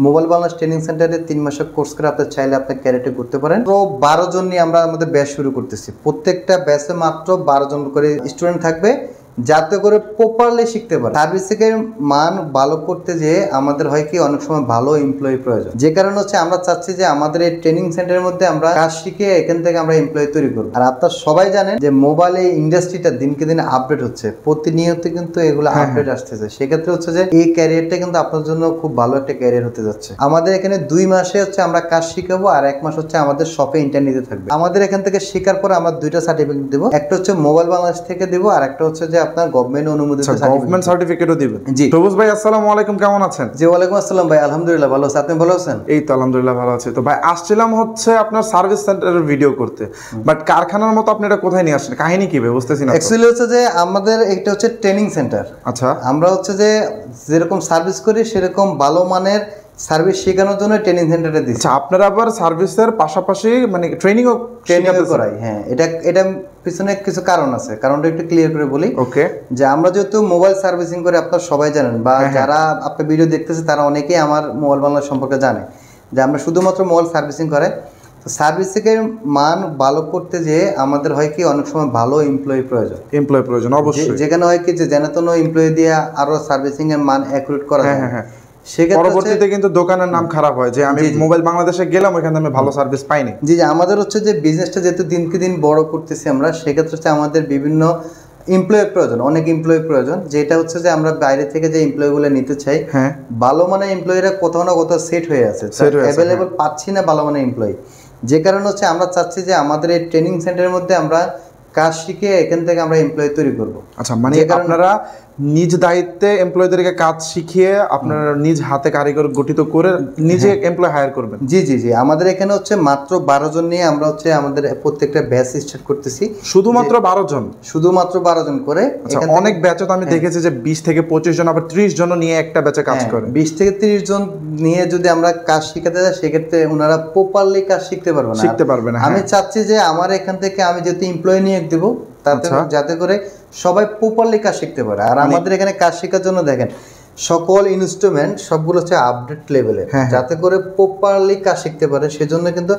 Mobile Bangladesh training সেন্টারে 3 মাসের course করে আপনি চাইলে আপনি ক্যারিয়ারটা করতে পারেন। তো 12 জন নিয়ে আমরা আমাদের ব্যাচ শুরু করতেছি। প্রত্যেকটা ব্যাচে মাত্র 12 জন করে স্টুডেন্ট থাকবে, যাতে করে প্রপারলি শিখতে পারে। সার্ভিসিংয়ের মান ভালো করতে যেয়ে আমাদের হয় কি অনেক সময় ভালো এমপ্লয়ি প্রয়োজন, যে কারণে হচ্ছে আমরা চাচ্ছি যে আমাদের এই ট্রেনিং সেন্টারের মধ্যে আমরা কাজ শিখে এখান থেকে আমরা এমপ্লয়ি তৈরি করব। আর আপনারা সবাই জানেন যে মোবাইল এই ইন্ডাস্ট্রিটা দিনকে দিন আপডেট হচ্ছে, প্রতিনিয়ত কিন্তু এগুলো আপডেট আসতেছে। সেক্ষেত্রে হচ্ছে যে এই ক্যারিয়ারটা কিন্তু আপনার জন্য খুব ভালো একটা ক্যারিয়ার হতে যাচ্ছে। আমাদের এখানে 2 মাসে হচ্ছে আমরা কাজ শিখাবো, আর 1 মাস হচ্ছে আমাদের শপে ইন্টারনেটে থাকবে। আমাদের এখান থেকে শেখার পর আমরা 2টা সার্টিফিকেট দেবো, একটা হচ্ছে মোবাইল বাংলাদেশ থেকে দেবো, আর একটা হচ্ছে যে আপনার গভর্নমেন্ট অনুমোদিত গভর্নমেন্ট সার্টিফিকেটও দিবেন। জি সবুজ ভাই, আসসালামু আলাইকুম, কেমন আছেন? জি ওয়ালাইকুম আসসালাম ভাই, আলহামদুলিল্লাহ ভালো আছি, আপনি ভালো আছেন? এই তো আলহামদুলিল্লাহ ভালো আছে। তো ভাই আসছিলাম হচ্ছে আপনার সার্ভিস সেন্টারের ভিডিও করতে, বাট কারখানার মতো আপনি এটা কোথায় নিয়ে আসছেন? কাহিনী কি ভাই, বুঝতেছি না। অ্যাকচুয়ালি হচ্ছে যে আমাদের এটা হচ্ছে ট্রেনিং সেন্টার। আচ্ছা, আমরা হচ্ছে যে যেরকম সার্ভিস করি সেরকম ভালো মানের সার্ভিস শেখানোর জন্য ট্রেনিং সেন্টারে দিচ্ছি। আচ্ছা, আপনারা আবার সার্ভিসের পাশাপাশি মানে ট্রেনিং করাই। হ্যাঁ, এটা পিছনে কিছু কারণ আছে, কারণটা একটু ক্লিয়ার করে বলি। ওকে, যে আমরা যেহেতু মোবাইল সার্ভিসিং করে আপনারা সবাই জানেন, বা যারা আপনার ভিডিও দেখতেছে তারা অনেকেই আমার মোবাইল বাংলা সম্পর্কে জানে যে আমরা শুধুমাত্র মোবাইল সার্ভিসিং করে। তো সার্ভিসিংয়ের মান ভালো করতে যেয়ে আমাদের হয় কি অনেক সময় ভালো এমপ্লয়ি প্রয়োজন অবশ্যই, যেখানে হয় কি যে যেন এমপ্লয়ি দিয়ে আরো সার্ভিসিং এর মান অ্যাকুরেট করা যায়। পরবর্তীতে কিন্তু দোকানের নাম খারাপ হয় যে আমি মোবাইল বাংলাদেশে গেলাম, ওখানে আমি ভালো সার্ভিস পাইনি। জি জি, আমাদের হচ্ছে যে বিজনেসটা যেহেতু দিনকে দিন বড় করতেছি আমরা, সেক্ষেত্রে হচ্ছে আমাদের বিভিন্ন এমপ্লয়ি প্রয়োজন, অনেক এমপ্লয়ি প্রয়োজন, যেটা হচ্ছে যে আমরা বাইরে থেকে যে এমপ্লয়িগুলো নিতে চাই, ভালো মানের এমপ্লয়িরা কোথাও না কোথাও সেট হয়ে আছে, অ্যাভেলেবল পাচ্ছি না ভালো মানের এমপ্লয়ি। যে কারণে হচ্ছে আমরা চাচ্ছি যে আমাদের এই ট্রেনিং সেন্টারের মধ্যে আমরা কাজ শিখে এখান থেকে আমরা এমপ্লয়ি তৈরি করব। আচ্ছা, মানে আপনারা নিজ দায়িত্বে এমপ্লয়িদেরকে কাজ শিখিয়ে আপনারা নিজ হাতে কারিগর গঠিত করে নিজে এমপ্লয় হায়ার করবেন? জি জি জি, আমাদের এখানে হচ্ছে মাত্র 12 জন নিয়ে আমরা হচ্ছে আমাদের প্রত্যেকটা ব্যাচ স্টার্ট করতেছি। শুধুমাত্র 12 জন? শুধুমাত্র 12 জন করে। অনেক ব্যাচে তো আমি দেখেছি যে 20 থেকে 25 জন, আবার 30 জন নিয়ে একটা ব্যাচে কাজ করে। 20 থেকে 30 জন নিয়ে যদি আমরা কাজ শিখাতে যাই, সেক্ষেত্রে ওনারা প্রপারলি কাজ শিখতে পারবে না। আমি চাচ্ছি যে আমার এখান থেকে আমি যেহেতু এমপ্লয়ি নিয়ে দেবো, যাতে করে সবাই প্রপারলি কাজ শিখতে পারে। আর আমাদের এখানে কাজ শেখার জন্য দেখেন সকল ইনস্ট্রুমেন্ট সবগুলো হচ্ছে আপডেট লেভেলের, যাতে করে প্রপারলি কাজ শিখতে পারে। সেজন্য কিন্তু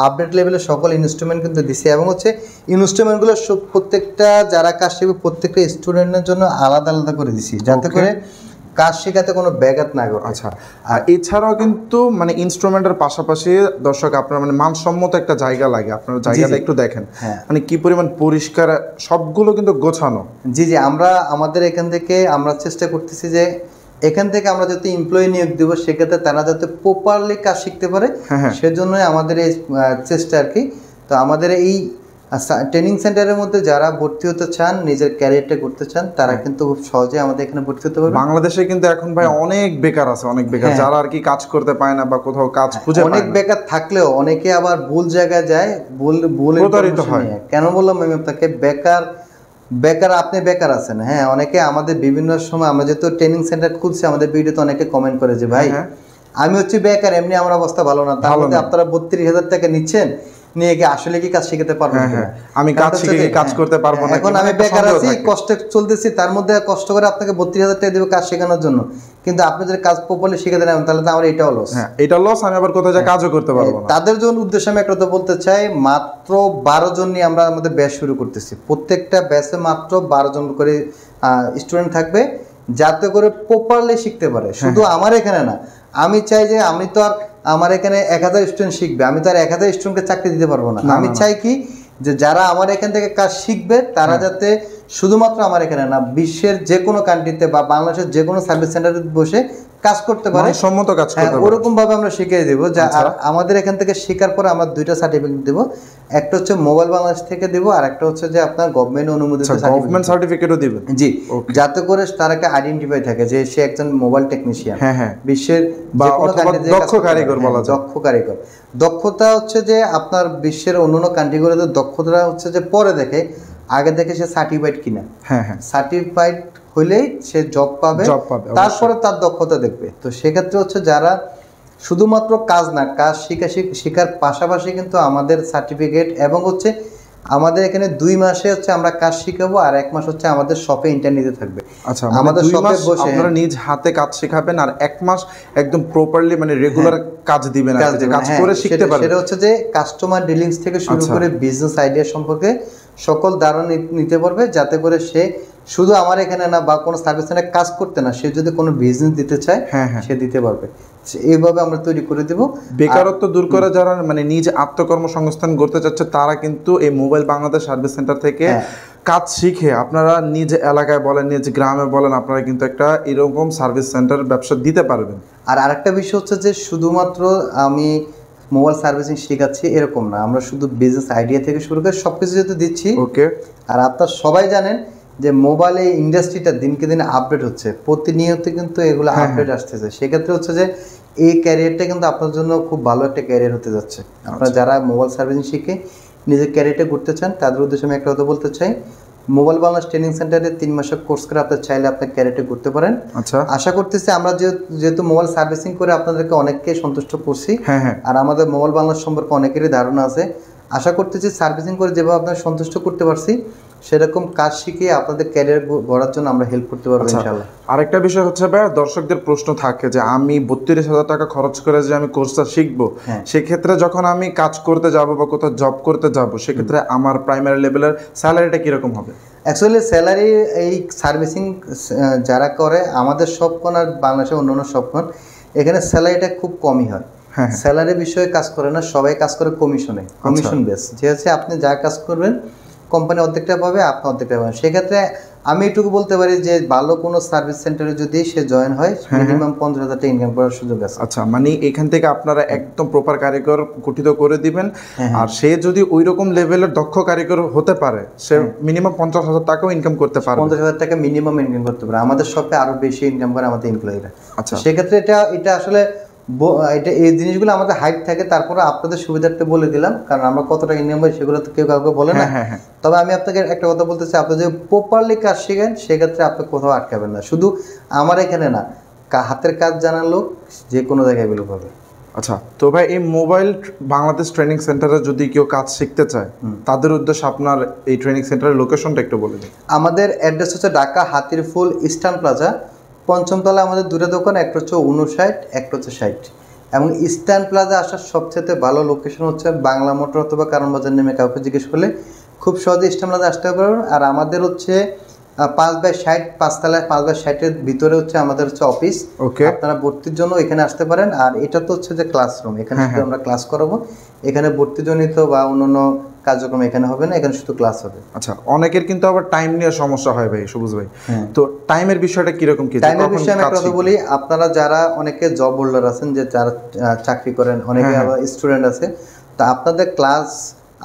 আপডেট লেভেলের সকল ইনস্ট্রুমেন্ট কিন্তু দিছি, এবং হচ্ছে ইনস্ট্রুমেন্টগুলো প্রত্যেকটা যারা কাজ শিখবে প্রত্যেকটা স্টুডেন্টের জন্য আলাদা আলাদা করে দিছি, যাতে করে কাজ শেখাতে কোনো ব্যাঘাত না ঘটে। আচ্ছা, আর এছাড়াও কিন্তু মানে ইনস্ট্রুমেন্টের পাশাপাশি দর্শক আপনার মানে মানসম্মত একটা জায়গা লাগে, আপনার জায়গাটা একটু দেখেন মানে কি পরিমাণ পরিষ্কার, সবগুলো কিন্তু গোছানো। জি জি, আমরা আমাদের এখান থেকে আমরা চেষ্টা করতেছি যে এখান থেকে আমরা যাতে এমপ্লয়ি নিয়োগ দিব, সেক্ষেত্রে তারা যাতে প্রপারলি কাজ শিখতে পারে, সেজন্যই আমাদের এই চেষ্টা আর কি। তো আমাদের এই ট্রেনিং সেন্টারের মধ্যে যারা ভর্তি হতে চান, নিজের ক্যারিয়ারটা করতে চান, তারা কিন্তু খুব সহজে আমাদের এখানে ভর্তি হতে পারবে। বাংলাদেশে কিন্তু এখন ভাই অনেক বেকার আছে, অনেক বেকার যারা আর কি কাজ করতে পায় না বা কোথাও কাজ খুঁজে পায় না। অনেক বেকার থাকলেও অনেকে আবার ভুল জায়গায় যায়, ভুল প্রতারিত হয়। কেন বললাম আমি আপনাকে বেকার আপনি বেকার আছেন? হ্যাঁ, অনেকে আমাদের বিভিন্ন সময় আমরা যেহেতু ট্রেনিং সেন্টার খুলছি, আমাদের ভিডিওতে অনেকে কমেন্ট করে যে ভাই আমি হচ্ছে বেকার, এমনি আমার অবস্থা ভালো না, তার মধ্যে আপনারা 32,000 টাকা নিচ্ছেন, নিয়ে কি আসলে কি কাজ শিখাতে পারবেন? আমি কাজ শিখে কাজ করতে পারবো না, এখন আমি বেকার আছি, কষ্টে চলতেছি, তার মধ্যে কষ্ট করে আপনাকে 32,000 টাকা দেবো কাজ শেখানোর জন্য, কিন্তু আপনি যদি কাজ প্রপারলি শিখাতে নেন তাহলে তো আমার এটাও লস। এটা লস, আমি আবার কোথাও যা কাজও করতে পারবো না। তাদের জন্য উদ্দেশ্যে আমি একটা কথা বলতে চাই, মাত্র 12 জন নিয়ে আমরা আমাদের ব্যাচ শুরু করতেছি। প্রত্যেকটা ব্যাচে মাত্র 12 জন করে স্টুডেন্ট থাকবে, যাতে করে প্রপারলি শিখতে পারে। শুধু আমার এখানে না, আমি চাই যে আমি তো আর আমার এখানে 1000 স্টুডেন্ট শিখবে, আমি তো আর 1000 স্টুডেন্টকে চাকরি দিতে পারবো না। আমি চাই কি যে যারা আমার এখান থেকে কাজ শিখবে তারা যাতে শুধুমাত্র আমার এখানে না, বিশ্বের যে কোনো কান্ট্রিতে বা বাংলাদেশের যে কোনো সার্ভিস সেন্টারে বসে কাজ করতে পারে, সম্মত কাজ করতে পারে, ওরকম ভাবে আমরা শিখিয়ে দেবো। আর আমাদের এখান থেকে শেখার পরে আমরা 2টা সার্টিফিকেট দেবো, একটা হচ্ছে মোবাইল বাংলাদেশ থেকে দেবো, আর একটা হচ্ছে যে আপনার গভর্নমেন্ট অনুমোদিত সার্টিফিকেটও দিবেন। জি, যাতে করে তারাকে আইডেন্টিফাই থাকে যে সে একজন মোবাইল টেকনিশিয়ান, বিশ্বের দক্ষ কারিগর বলা যায়। দক্ষ কারিগর। দক্ষতা হচ্ছে যে আপনার বিশ্বের অন্যান্য কান্ট্রিগুলোতে দক্ষতা হচ্ছে যে পরে দেখে, আগে দেখে সে সার্টিফাইড কিনা। সার্টিফাইড হইলেই সে জব পাবে, তারপরে তার দক্ষতা দেখবে। তো সেক্ষেত্রে হচ্ছে যারা শুধুমাত্র কাজ না, কাজ শেখার পাশাপাশি কিন্তু আমাদের সার্টিফিকেট এবং হচ্ছে আমাদের এখানে 2 মাসে হচ্ছে আমরা কাজ শিখাবো, আর 1 মাস হচ্ছে আমাদের শপে ইন্টারনেটে থাকবে। আচ্ছা, আমাদের 2 মাস আপনারা নিজ হাতে কাজ শেখাবেন, আর 1 মাস একদম প্রপারলি মানে রেগুলার কাজ দিবেন, আর যে কাজ করে শিখতে পারবেন। সেটা হচ্ছে যে কাস্টমার ডিলিংস থেকে শুরু করে বিজনেস আইডিয়া সম্পর্কে সকল ধারণা নিতে পারবে, যাতে করে সে শুধু আমার এখানে না বা কোনো সার্ভিস সেন্টারে কাজ করতে না, সে যদি কোনো বিজনেস দিতে চায় সে দিতে পারবে। এইভাবে আমরা তৈরি করে দেব। বেকারত্ব দূর করে যারা মানে নিজ আত্মকর্মসংস্থান করতে চাচ্ছে তারা কিন্তু এই মোবাইল বাংলাদেশ সার্ভিস সেন্টার থেকে কাজ শিখে আপনারা নিজ এলাকায় বলেন, নিজ গ্রামে বলেন, আপনারা কিন্তু একটা এরকম সার্ভিস সেন্টার ব্যবসা দিতে পারবেন। আর আরেকটা বিষয় হচ্ছে যে শুধুমাত্র আমি মোবাইল সার্ভিসিং শেখাচ্ছি এরকম না, আমরা শুধু বিজনেস আইডিয়া থেকে শুরু করে সব কিছু যেহেতু দিচ্ছি। ওকে। আর আপনারা সবাই জানেন যে মোবাইল ইন্ডাস্ট্রিটা দিনকে দিন আপডেট হচ্ছে, প্রতিনিয়ত কিন্তু এগুলো আপডেট আসতেছে। সেক্ষেত্রে হচ্ছে যে এই ক্যারিয়ারটা কিন্তু আপনার জন্য খুব ভালো একটা ক্যারিয়ার হতে যাচ্ছে। আপনারা যারা মোবাইল সার্ভিসিং শিখে নিজের ক্যারিয়ারটা করতে চান তাদের উদ্দেশ্যে আমি একটা কথা বলতে চাই, মোবাইল বাংলাদেশ ট্রেনিং সেন্টারে 3 মাসের কোর্স করে আপনার চাইলে আপনার ক্যারিয়ারটা করতে পারেন। আচ্ছা, আশা করতেছি আমরা যেহেতু মোবাইল সার্ভিসিং করে আপনাদেরকে অনেককে সন্তুষ্ট করছি, আর আমাদের মোবাইল বাংলাদেশ সম্পর্কে অনেকেরই ধারণা আছে। আশা করতেছি সার্ভিসিং করে যেভাবে আপনার সন্তুষ্ট করতে পারছি সেরকম কাজ শিখে আপনাদের ক্যারিয়ার গড়ার জন্য আমরা হেল্প করতে পারবো ইনশাআল্লাহ। আরেকটা বিষয় হচ্ছে ভাই, দর্শকদের প্রশ্ন থাকে যে আমি 32,000 টাকা খরচ করে যে আমি কোর্সটা শিখবো, সেক্ষেত্রে যখন আমি কাজ করতে যাব বা কোথাও জব করতে যাব, সেক্ষেত্রে আমার প্রাইমারি লেভেলের স্যালারিটা কিরকম হবে? অ্যাকচুয়ালি স্যালারি এই সার্ভিসিং যারা করে আমাদের সবক্ষণ আর বাংলাদেশের অন্যান্য সবক্ষণ এখানে স্যালারিটা খুব কমই হয়। স্যালারি বিষয়ে কাজ করে না, সবাই কাজ করে কমিশনে, কমিশন বেস। যে হচ্ছে আপনি যা কাজ করবেন কোম্পানি অর্ধেকটা পাবে, আপনি অর্ধেকটা পাবেন। সেক্ষেত্রে আমি এটুকু বলতে পারি যে ভালো কোনো সার্ভিস সেন্টারে যদি সে জয়েন হয় মিনিমাম 50,000 টাকা ইনকাম করার সুযোগ আছে। আচ্ছা, মানে এখান থেকে আপনারা একদম প্রপার কারিগর গঠিত করে দিবেন, আর সে যদি ওই রকম লেভেলের দক্ষ কারিগর হতে পারে সে মিনিমাম 50,000 টাকাও ইনকাম করতে পারে। 50,000 টাকা মিনিমাম ইনকাম করতে পারে। আমাদের শপে আরো বেশি ইনকাম করে আমাদের এমপ্লয়িরা। আচ্ছা, সেক্ষেত্রে এটা আসলে এটা এই জিনিসগুলো আমাদের হাইট থাকে, তারপরে আপনাদের সুবিধার্থে বলে দিলাম, কারণ আমরা কত টাকা ইনকাম করি সেগুলো তো কেউ কাউকে বলে না। তবে আমি আপনাকে একটা কথা বলতে চাই, আপনি যদি প্রপারলি কাজ শিখেন সেক্ষেত্রে আপনি কোথাও আটকাবেন না। শুধু আমার এখানে না, হাতের কাজ জানার লোক যে কোনো জায়গায় অ্যাভেলেবল হবে। আচ্ছা, তো ভাই এই মোবাইল বাংলাদেশ ট্রেনিং সেন্টারে যদি কেউ কাজ শিখতে চায় তাদের উদ্দেশ্যে আপনার এই ট্রেনিং সেন্টারের লোকেশনটা একটু বলে দিন। আমাদের অ্যাড্রেস হচ্ছে ঢাকা হাতিরফুল ইস্টার্ন প্লাজা, 5ম তলা। আমাদের দুটো দোকান, একটা হচ্ছে 59, একটা হচ্ছে 60। এবং ইস্টার্ন প্লাজা আসার সবচেয়ে ভালো লোকেশন হচ্ছে বাংলা মোটর অথবা কারণ বাজার নেমে কাউকে জিজ্ঞেস করলে খুব সহজে ইস্টার্ন প্লাজা আসতে পারবেন। আর আমাদের হচ্ছে 5/60 5তলায় 5/60-এর ভিতরে হচ্ছে আমাদের হচ্ছে অফিস। আপনারা ভর্তির জন্য এখানে আসতে পারেন। আর এটা তো হচ্ছে যে ক্লাসরুম, এখানে শুধু আমরা ক্লাস করাবো, এখানে ভর্তিজনিত বা অন্যান্য কার্যক্রম এখানে হবে না, এখানে শুধু ক্লাস হবে। আচ্ছা, অনেকের কিন্তু আবার টাইম নিয়ে সমস্যা হয় ভাই সবুজ ভাই, তো টাইমের বিষয়টা কিরকম কি? টাইমের বিষয়ে আমি একটা কথা বলি, আপনারা যারা অনেকে জব হোল্ডার আছেন, যে যারা চাকরি করেন, অনেকে আবার স্টুডেন্ট আছে, তো আপনাদের ক্লাস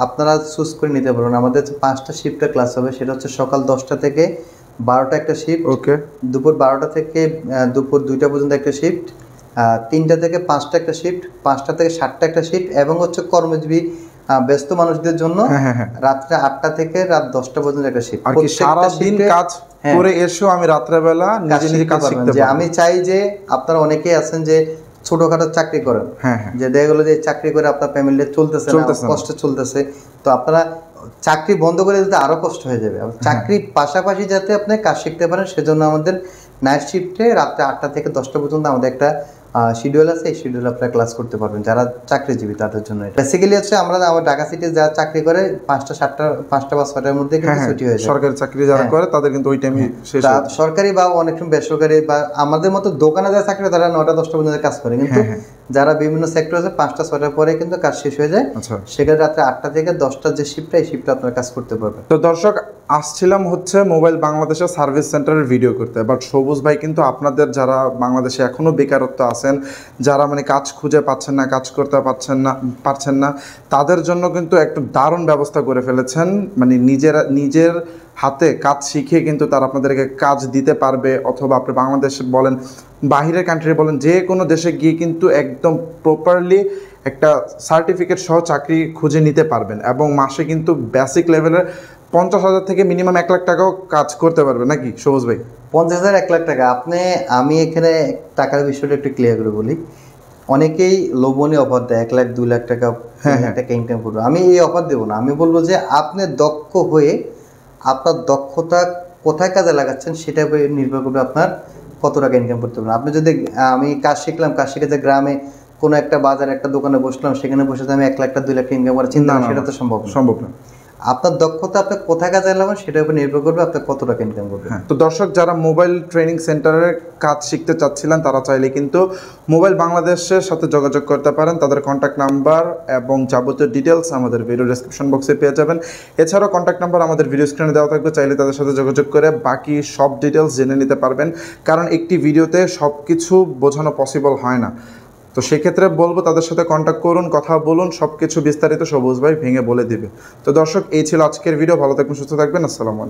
আপনারা চুজ করে নিতে পারবেন। আমাদের 5টা শিফটে ক্লাস হবে, সেটা হচ্ছে সকাল 10টা থেকে 12টা একটা শিফট, দুপুর 12টা থেকে দুপুর 2টা পর্যন্ত একটা শিফট, 3টা থেকে 5টা একটা শিফট, 5টা থেকে 7টা একটা শিফট, এবং হচ্ছে কর্মজীবী ব্যস্ত মানুষদের জন্য রাত্রে 8টা থেকে রাত 10টা পর্যন্ত একটা শিফট। আর কি সারা দিন কাজ করে এসেও আমি রাত্রেবেলা নিজে কাজ শিখতে পারবো। আমি চাই যে আপনারা অনেকেই আছেন যে ছোটখাটো চাকরি করেন, যে দেখা গেলো যে চাকরি করে আপনার ফ্যামিলি চলতেছে না, কষ্ট চলতেছে, তো আপনারা চাকরি বন্ধ করে দিতে আরো কষ্ট হয়ে যাবে। চাকরির পাশাপাশি যাতে আপনি কাজ শিখতে পারেন সেজন্য আমাদের নাইট শিফটে রাত্রে 8টা থেকে 10টা পর্যন্ত আমাদের একটা শিডিউল আছে, এই শিডিউল আপনারা ক্লাস করতে পারবেন যারা চাকরিজীবী তাদের জন্য। বেসিক্যালি হচ্ছে আমরা আমার ঢাকা সিটি যারা চাকরি করে 5টা বা 6টার মধ্যে কিন্তু ছুটি হয়ে যায়। সরকারি চাকরি যারা করে তাদের কিন্তু ওই টাইমে শেষ হয়। সরকারি বা অনেক সময় বেসরকারি বা আমাদের মতো দোকানে যারা চাকরি তারা 9টা 10টা পর্যন্ত কাজ করে, কিন্তু যারা বিভিন্ন সেক্টর আছে 5টা 6টার পরে কিন্তু কাজ শেষ হয়ে যায়। সেখানে রাত্রে 8টা থেকে 10টার যে শিফটটা, এই শিফটে আপনারা কাজ করতে পারবেন। তো দর্শক, আসছিলাম হচ্ছে মোবাইল বাংলাদেশের সার্ভিস সেন্টারের ভিডিও করতে, বাট সবুজ ভাই কিন্তু আপনাদের যারা বাংলাদেশে এখনো বেকারত্ব আছেন, যারা মানে কাজ খুঁজে পাচ্ছেন না, কাজ করতে পারছেন না তাদের জন্য কিন্তু একটা দারুণ ব্যবস্থা করে ফেলেছেন। মানে নিজের হাতে কাজ শিখে কিন্তু তারা আপনাদেরকে কাজ দিতে পারবে, অথবা আপনি বাংলাদেশে বলেন, বাহিরের কান্ট্রি বলেন, যে কোনো দেশে গিয়ে কিন্তু একদম প্রপারলি একটা সার্টিফিকেট সহ চাকরি খুঁজে নিতে পারবেন, এবং মাসে কিন্তু বেসিক লেভেলের 50,000 থেকে মিনিমাম 1 লাখ টাকাও কাজ করতে পারবে, নাকি সবুজ ভাই? 50,000 1 লাখ টাকা আমি এখানে টাকার বিষয়টা একটু ক্লিয়ার করে বলি। অনেকেই লোভনীয় অফার দেয় 1 লাখ 2 লাখ টাকা 3 লাখ টাকা ইনকাম করবে। আমি এই অফার দেবো না, আমি বলবো যে আপনি দক্ষ হয়ে আপনার দক্ষতা কোথায় কাজে লাগাচ্ছেন সেটা উপরে নির্ভর করবে আপনার কত টাকা ইনকাম করতে পারবেন। আপনি যদি আমি কাজ শিখলাম, কাজ শিখে যে গ্রামে কোনো একটা বাজারে একটা দোকানে বসলাম, সেখানে বসে যে আমি 1 লাখ টাকা 2 লাখ টাকা ইনকাম করার চিন্তা, সেটা তো সম্ভব না। আপনার দক্ষতা আপনি কোথায় কাজে লাগাবেন সেটার উপর নির্ভর করবে আপনি কত টাকা ইনকাম করবেন। তো দর্শক, যারা মোবাইল ট্রেনিং সেন্টারের কাজ শিখতে চাচ্ছিলেন তারা চাইলে কিন্তু মোবাইল বাংলাদেশের সাথে যোগাযোগ করতে পারেন। তাদের কন্ট্যাক্ট নাম্বার এবং যাবতীয় ডিটেলস আমাদের ভিডিও ডেসক্রিপশন বক্সে পেয়ে যাবেন। এছাড়াও কন্ট্যাক্ট নাম্বার আমাদের ভিডিও স্ক্রিনে দেওয়া থাকবে, চাইলে তাদের সাথে যোগাযোগ করে বাকি সব ডিটেলস জেনে নিতে পারবেন। কারণ একটি ভিডিওতে সব কিছু বোঝানো পসিবল হয় না, তো সেক্ষেত্রে বলবো তাদের সাথে কন্ট্যাক্ট করুন, কথা বলুন, সব কিছু বিস্তারিত সবুজ ভাই ভেঙে বলে দিবে। তো দর্শক, এই ছিল আজকের ভিডিও। ভালো থাকবেন, সুস্থ থাকবেন, আসসালামু আলাইকুম।